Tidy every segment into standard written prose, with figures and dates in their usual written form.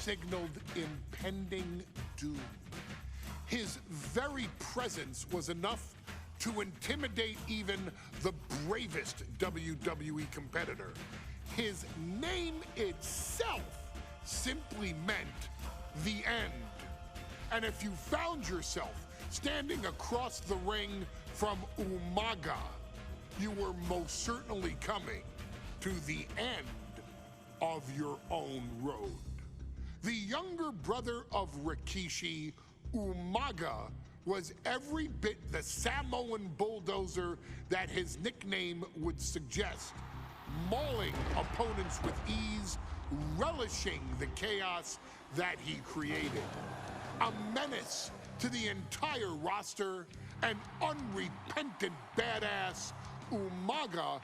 signaled impending doom. His very presence was enough to intimidate even the bravest WWE competitor. His name itself simply meant the end. And if you found yourself standing across the ring from Umaga, you were most certainly coming to the end of your own road. The younger brother of Rikishi, Umaga, was every bit the Samoan bulldozer that his nickname would suggest, mauling opponents with ease, relishing the chaos that he created. A menace to the entire roster, an unrepentant badass, Umaga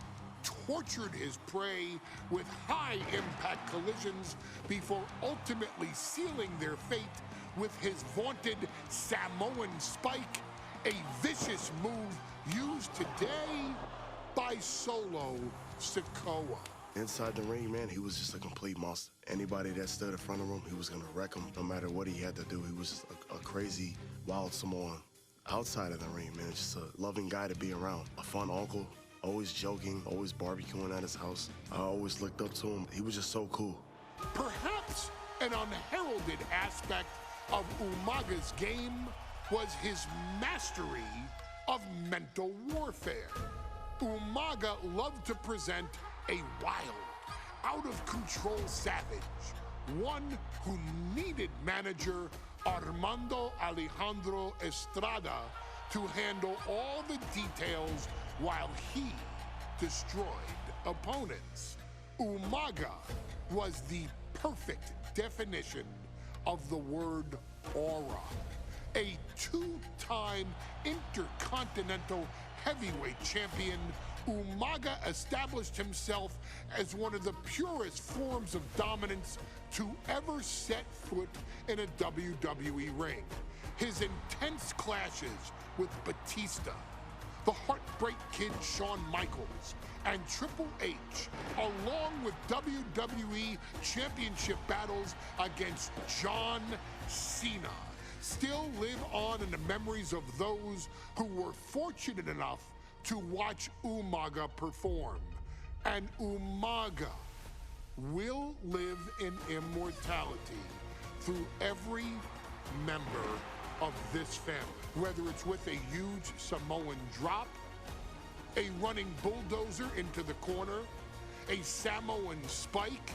tortured his prey with high-impact collisions before ultimately sealing their fate with his vaunted Samoan spike, a vicious move used today by Solo Sikoa. Inside the ring, man, he was just a complete monster. Anybody that stood in front of him, he was gonna wreck him no matter what he had to do. He was just a crazy, wild Samoan. Outside of the ring, man, just a loving guy to be around. A fun uncle, always joking, always barbecuing at his house. I always looked up to him. He was just so cool. Perhaps an unheralded aspect of Umaga's game was his mastery of mental warfare. Umaga loved to present a wild, out-of-control savage, one who needed manager Armando Alejandro Estrada to handle all the details while he destroyed opponents. Umaga was the perfect definition of the word aura. A two-time intercontinental heavyweight champion, Umaga established himself as one of the purest forms of dominance to ever set foot in a WWE ring. His intense clashes with Batista, the Heartbreak Kid Shawn Michaels, and Triple H, along with WWE Championship battles against John Cena, still live on in the memories of those who were fortunate enough to watch Umaga perform. And Umaga will live in immortality through every member of this family, whether it's with a huge Samoan drop, a running bulldozer into the corner, a Samoan spike,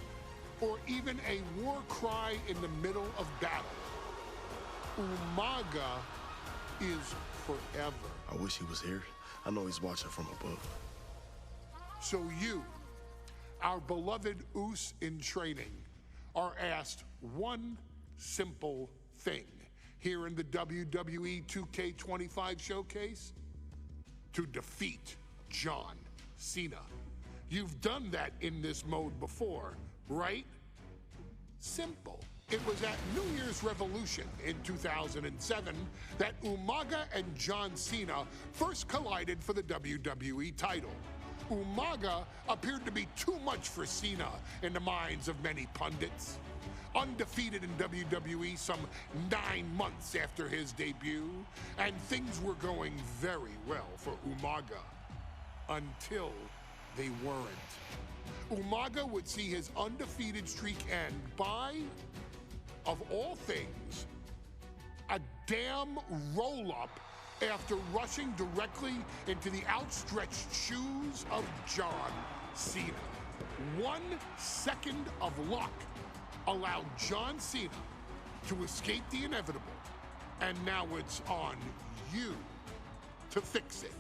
or even a war cry in the middle of battle. Umaga is forever. I wish he was here. I know he's watching from above. So you, our beloved Us in training, are asked one simple thing here in the WWE 2K25 showcase: to defeat John Cena. You've done that in this mode before, right? Simple. It was at New Year's Revolution in 2007 that Umaga and John Cena first collided for the WWE title. Umaga appeared to be too much for Cena in the minds of many pundits. Undefeated in WWE some 9 months after his debut, and things were going very well for Umaga. Until they weren't. Umaga would see his undefeated streak end by, of all things, a damn roll-up after rushing directly into the outstretched shoes of John Cena. 1 second of luck allowed John Cena to escape the inevitable, and now it's on you to fix it.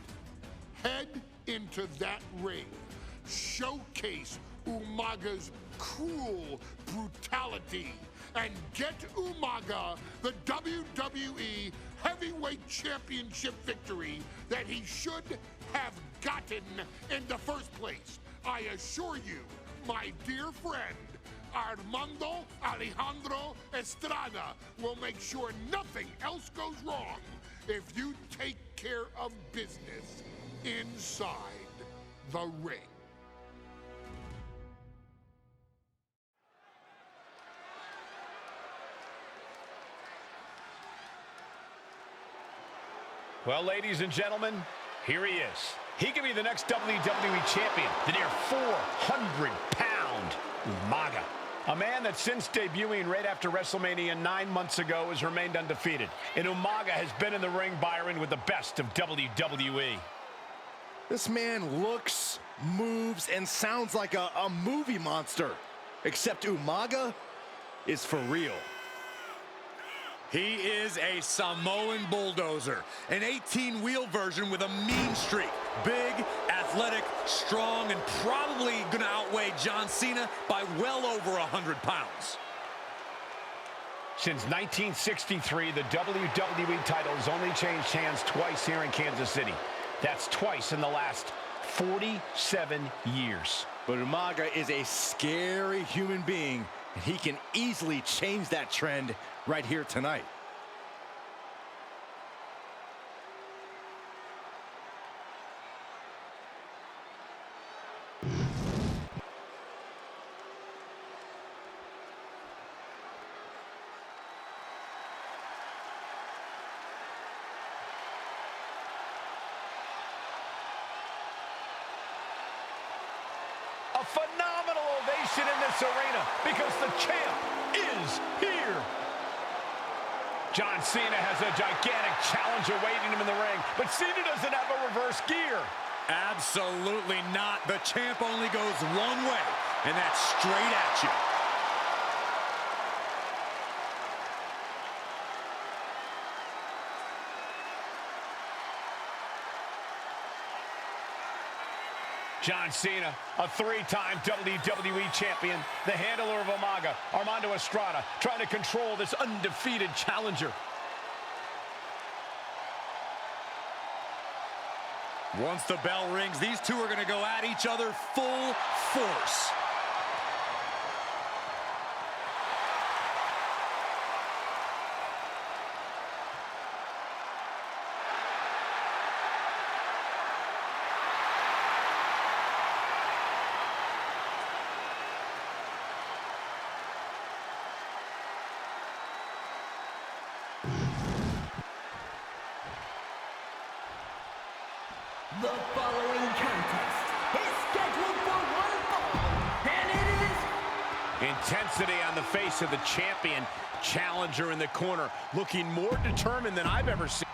Head into that ring, showcase Umaga's cruel brutality, and get Umaga the WWE Heavyweight Championship victory that he should have gotten in the first place. I assure you, my dear friend, Armando Alejandro Estrada will make sure nothing else goes wrong if you take care of business inside the ring. Well, ladies and gentlemen, here he is. He can be the next WWE champion, the near 400-pound Umaga. A man that since debuting right after WrestleMania 9 months ago has remained undefeated. And Umaga has been in the ring, Byron, with the best of WWE. This man looks, moves, and sounds like a movie monster. Except Umaga is for real. He is a Samoan bulldozer, an 18-wheel version with a mean streak. Big, athletic, strong, and probably gonna outweigh John Cena by well over 100 pounds. Since 1963, the WWE title has only changed hands twice here in Kansas City. That's twice in the last 47 years. But Umaga is a scary human being, and he can easily change that trend right here tonight. A phenomenal ovation in this arena because the champ is here. John Cena has a gigantic challenge awaiting him in the ring, but Cena doesn't have a reverse gear. Absolutely not. The champ only goes one way, and that's straight at you. John Cena, a 3-time WWE champion, the handler of Umaga, Armando Estrada, trying to control this undefeated challenger. Once the bell rings, these two are going to go at each other full force. The following contest is scheduled for one fall, and it is... Intensity on the face of the champion. Challenger in the corner, looking more determined than I've ever seen.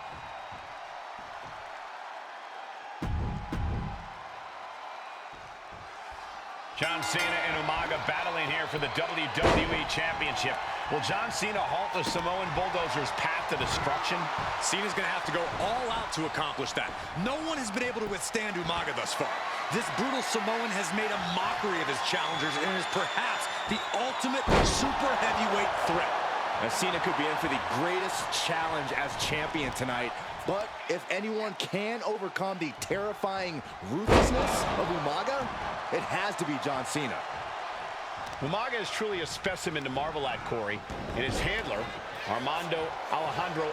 John Cena and Umaga battling here for the WWE Championship. Will John Cena halt the Samoan Bulldozer's path to destruction? Cena's going to have to go all out to accomplish that. No one has been able to withstand Umaga thus far. This brutal Samoan has made a mockery of his challengers and is perhaps the ultimate super heavyweight threat. Now, Cena could be in for the greatest challenge as champion tonight. But if anyone can overcome the terrifying ruthlessness of Umaga, it has to be John Cena. Umaga is truly a specimen to marvel at, Corey. And his handler, Armando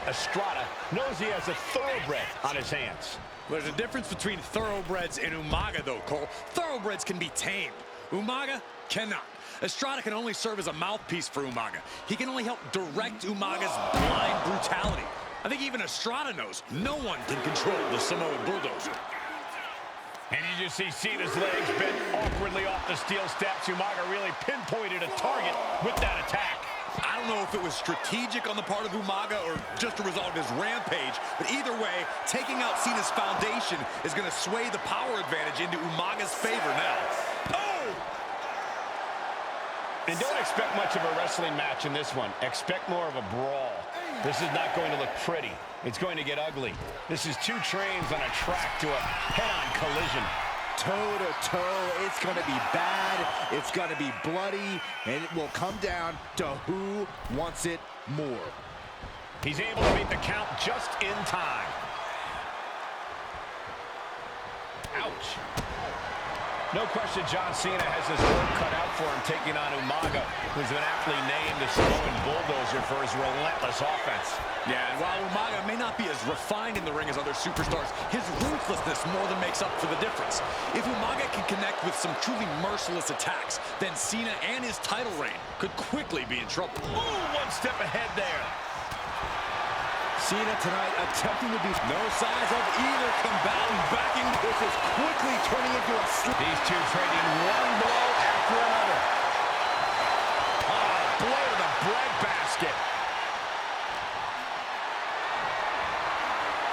Estrada, knows he has a thoroughbred on his hands. There's a difference between thoroughbreds and Umaga, though, Cole. Thoroughbreds can be tamed. Umaga cannot. Estrada can only serve as a mouthpiece for Umaga. He can only help direct Umaga's blind brutality. I think even Estrada knows no one can control the Samoan Bulldozer. And you just see Cena's legs bent awkwardly off the steel steps. Umaga really pinpointed a target with that attack. I don't know if it was strategic on the part of Umaga or just a result of his rampage, but either way, taking out Cena's foundation is going to sway the power advantage into Umaga's favor now. Oh! And don't expect much of a wrestling match in this one. Expect more of a brawl. This is not going to look pretty. It's going to get ugly. This is two trains on a track to a head-on collision. Toe-to-toe, it's going to be bad, it's going to be bloody, and it will come down to who wants it more. He's able to beat the count just in time. Ouch. No question John Cena has his work cut out for him taking on Umaga, who's been aptly named the Samoan Bulldozer for his relentless offense. Yeah, and while Umaga may not be as refined in the ring as other superstars, his ruthlessness more than makes up for the difference. If Umaga can connect with some truly merciless attacks, then Cena and his title reign could quickly be in trouble. Ooh, one step ahead there. Cena tonight attempting to do no signs of either combatant backing. this is quickly turning into a These two trading one blow after another. Blow to the breadbasket.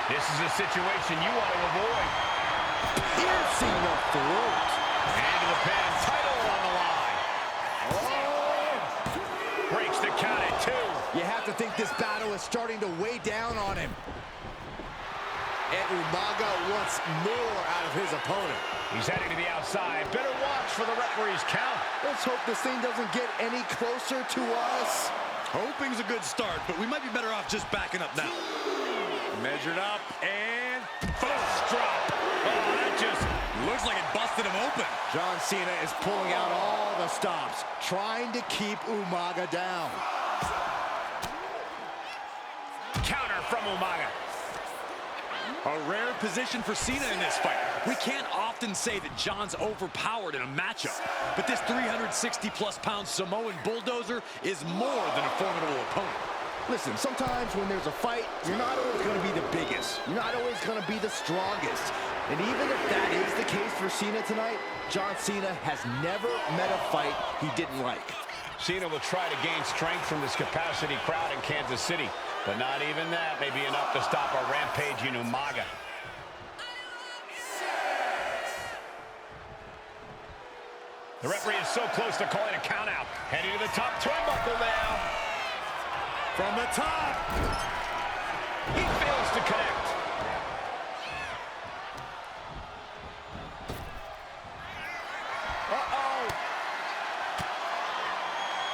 This is a situation you want to avoid. piercing the throat. And to the pin, title on the line. Breaks the count at 2. You have to think this battle is starting to weigh down on him. And Umaga wants more out of his opponent. He's heading to the outside. Better watch for the referee's count. Let's hope this thing doesn't get any closer to us. Hoping's a good start, but we might be better off just backing up now. Measured up, and Fist drop. Oh, that just looks like it busted him open. John Cena is pulling out all the stops, trying to keep Umaga down. counter from Umaga. A rare position for Cena in this fight. We can't often say that John's overpowered in a matchup, but this 360-plus pound Samoan bulldozer is more than a formidable opponent. Listen, sometimes when there's a fight, you're not always going to be the biggest. You're not always going to be the strongest. And even if that is the case for Cena tonight, John Cena has never met a fight he didn't like. Cena will try to gain strength from this capacity crowd in Kansas City, but not even that may be enough to stop a rampage in Umaga. The referee is so close to calling a count out. Heading to the top turnbuckle now. From the top. He fails to connect. Uh-oh.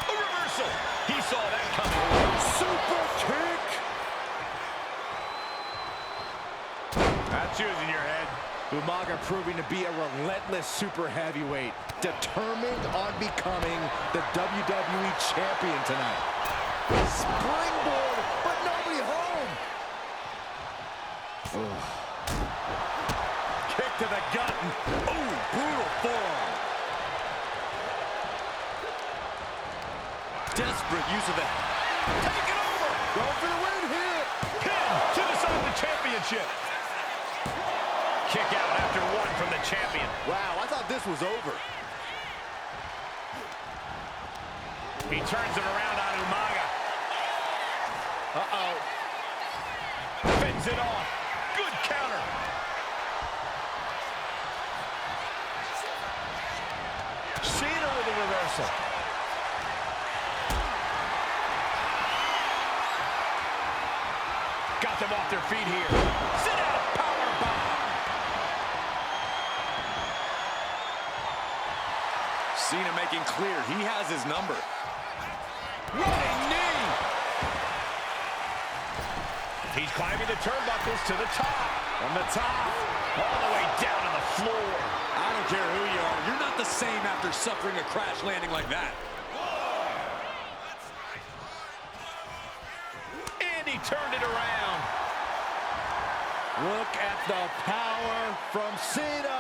A reversal. He saw that coming. Super kick! That's yours in your head. Umaga proving to be a relentless super heavyweight, determined on becoming the WWE champion tonight. Springboard, but nobody home. Kick to the gut. Ooh, brutal forearm. Desperate use of that. Take it over. Go for the win here. Pin to decide the championship. Kick out after one from the champion. Wow, I thought this was over. He turns it around on Umaga. Uh-oh. Fends it off. Good counter. Cena with a reversal. Got them off their feet here. Sit out. Power bomb. Cena making clear he has his number. Running knee. He's climbing the turnbuckles to the top. From the top. All the way down to the floor. I don't care who you are. You're not the same after suffering a crash landing like that. And he turned it around. Look at the power from Cena.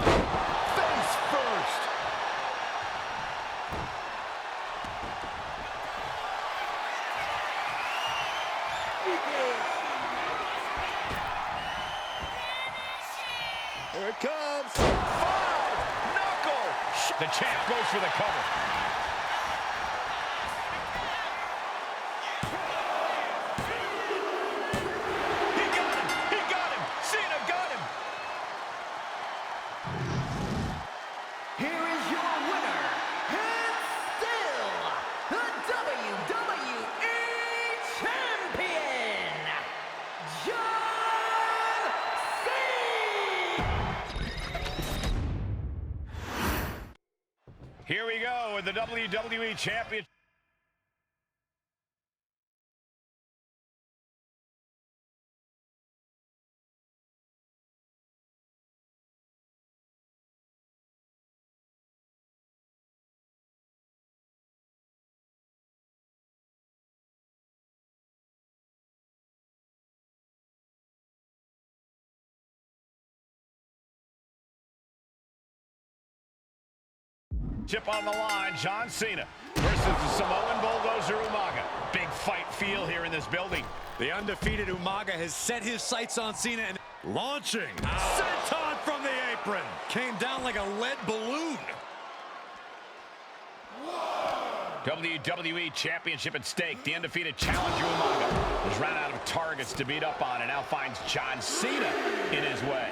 Face first. Here it comes. Five knuckle. The champ goes for the cover. He got him. He got him. Cena got him. Here is your winner, and still the WWE Champion, John Cena! Here we go with the WWE Champion. Chip on the line, John Cena versus the Samoan Bulldozer Umaga. Big fight feel here in this building. The undefeated Umaga has set his sights on Cena and launching. Senton from the apron. Came down like a lead balloon. WWE Championship at stake. The undefeated challenger Umaga has run out of targets to beat up on and now finds John Cena in his way.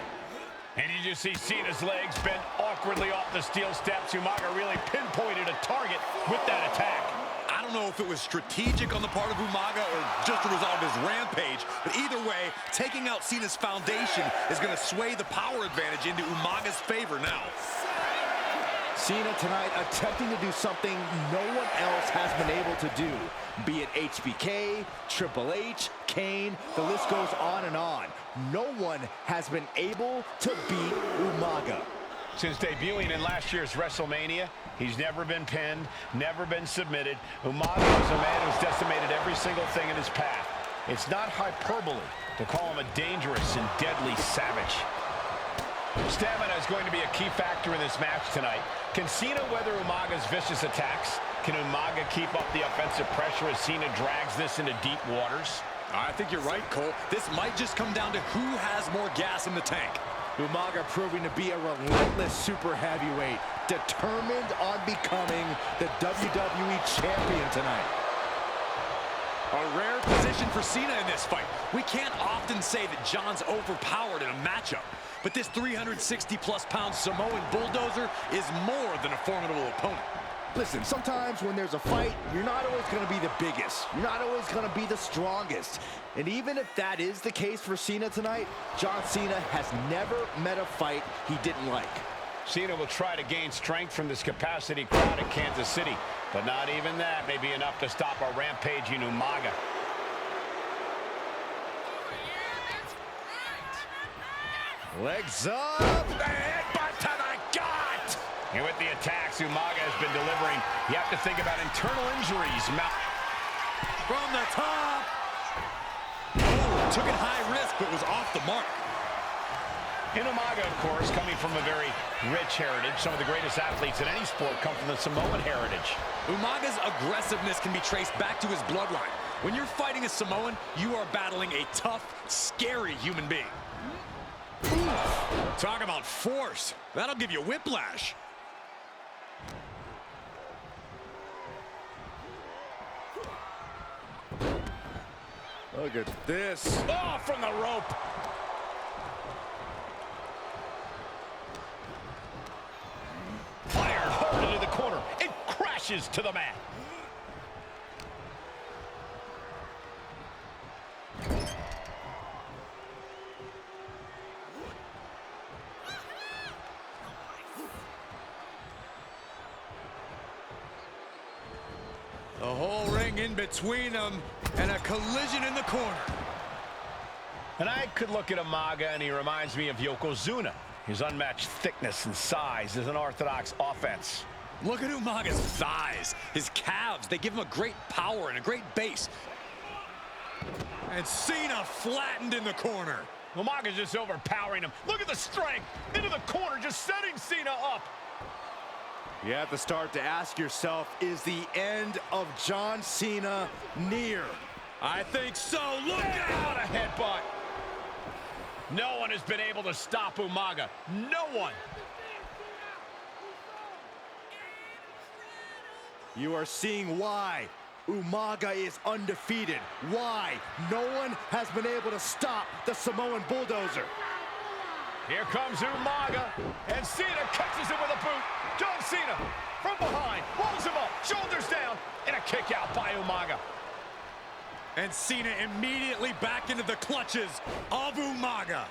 And you just see Cena's legs bent awkwardly off the steel steps. Umaga really pinpointed a target with that attack. I don't know if it was strategic on the part of Umaga or just a result of his rampage, but either way, taking out Cena's foundation is going to sway the power advantage into Umaga's favor now. Cena tonight attempting to do something no one else has been able to do. Be it HBK, Triple H, Kane, the list goes on and on. No one has been able to beat Umaga. Since debuting in last year's WrestleMania, he's never been pinned, never been submitted. Umaga is a man who's decimated every single thing in his path. It's not hyperbole to call him a dangerous and deadly savage. Stamina is going to be a key factor in this match tonight. Can Cena weather Umaga's vicious attacks? Can Umaga keep up the offensive pressure as Cena drags this into deep waters? I think you're right, Cole. This might just come down to who has more gas in the tank. Umaga proving to be a relentless super heavyweight, determined on becoming the WWE champion tonight. A rare position for Cena in this fight. We can't often say that John's overpowered in a matchup, but this 360-plus pound Samoan Bulldozer is more than a formidable opponent. Listen, sometimes when there's a fight, you're not always going to be the biggest. You're not always going to be the strongest. And even if that is the case for Cena tonight, John Cena has never met a fight he didn't like. Cena will try to gain strength from this capacity crowd in Kansas City, but not even that may be enough to stop a rampaging Umaga. Legs up. The headbutt to the gut. And with the attacks Umaga has been delivering, you have to think about internal injuries. From the top. Oh, took it high risk, but was off the mark. And Umaga, of course, coming from a very rich heritage. Some of the greatest athletes in any sport come from the Samoan heritage. Umaga's aggressiveness can be traced back to his bloodline. When you're fighting a Samoan, you are battling a tough, scary human being. Talk about force. That'll give you whiplash. Look at this. Oh, from the rope. Fired hard into the corner. It crashes to the mat. The whole ring in between them, and a collision in the corner. And I could look at Umaga, and he reminds me of Yokozuna. His unmatched thickness and size is an orthodox offense. Look at Umaga's thighs, his calves. They give him a great power and a great base. And Cena flattened in the corner. Umaga's just overpowering him. Look at the strength. Into the corner, just setting Cena up. You have to start to ask yourself, is the end of John Cena near? I think so. Look out! What a headbutt. No one has been able to stop Umaga. No one. You are seeing why Umaga is undefeated. Why no one has been able to stop the Samoan Bulldozer. Here comes Umaga, and Cena catches him with a boot. John Cena from behind, rolls him up, shoulders down, and a kick out by Umaga. And Cena immediately back into the clutches of Umaga.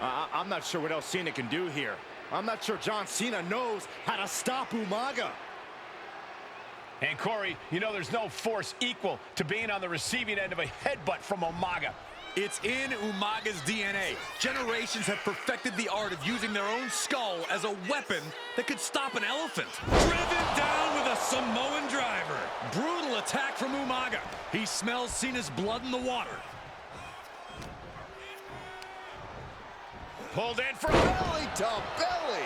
I'm not sure what else Cena can do here. I'm not sure John Cena knows how to stop Umaga. And Corey, you know there's no force equal to being on the receiving end of a headbutt from Umaga. It's in Umaga's DNA. Generations have perfected the art of using their own skull as a weapon that could stop an elephant. Driven down with a Samoan driver. Brutal attack from Umaga. He smells Cena's blood in the water. Pulled in for Belly to belly.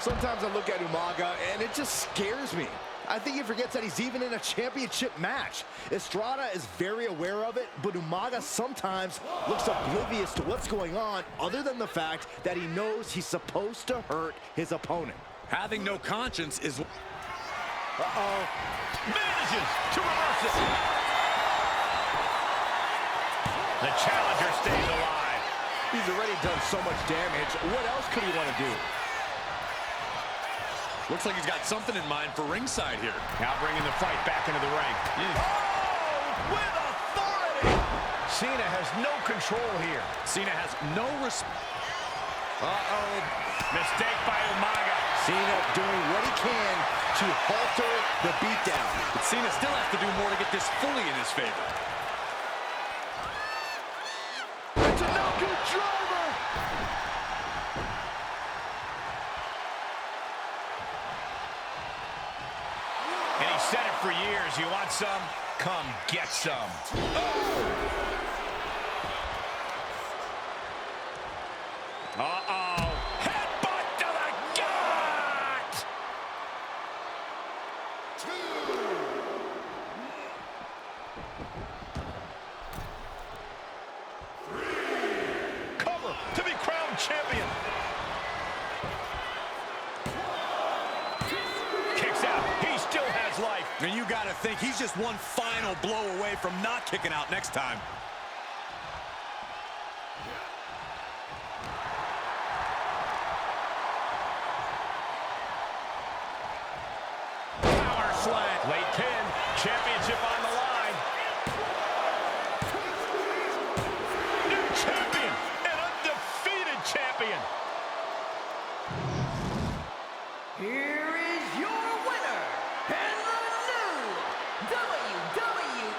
Sometimes I look at Umaga and it just scares me. I think he forgets that he's even in a championship match. Estrada is very aware of it, but Umaga sometimes looks oblivious to what's going on, other than the fact that he knows he's supposed to hurt his opponent. Having no conscience is... Manages to reverse it. The challenger stays alive. He's already done so much damage. What else could he want to do? Looks like he's got something in mind for ringside here. Now bringing the fight back into the ring. Oh, with authority! Cena has no control here. Cena has no respect. Mistake by Umaga. Cena doing what he can to halter the beatdown. But Cena still has to do more to get this fully in his favor. It's a knockout driver! And he said it for years. You want some? Come get some. Uh-oh. Headbutt to the gut! Cover to be crowned champion. Kicks out. He still has life. And you got to think he's just one final blow away from not kicking out next time. Power slam. Late pin. Championship on the line. New champion. An undefeated champion. Here is your winner, and the new WWE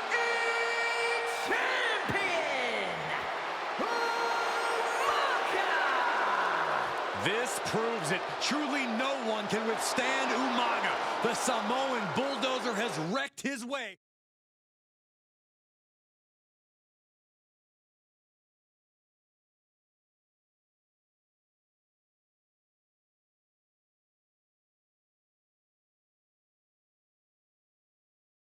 Champion, Umaga! This proves it. Truly no one can withstand Umaga. The Samoan bulldozer has wrecked his way.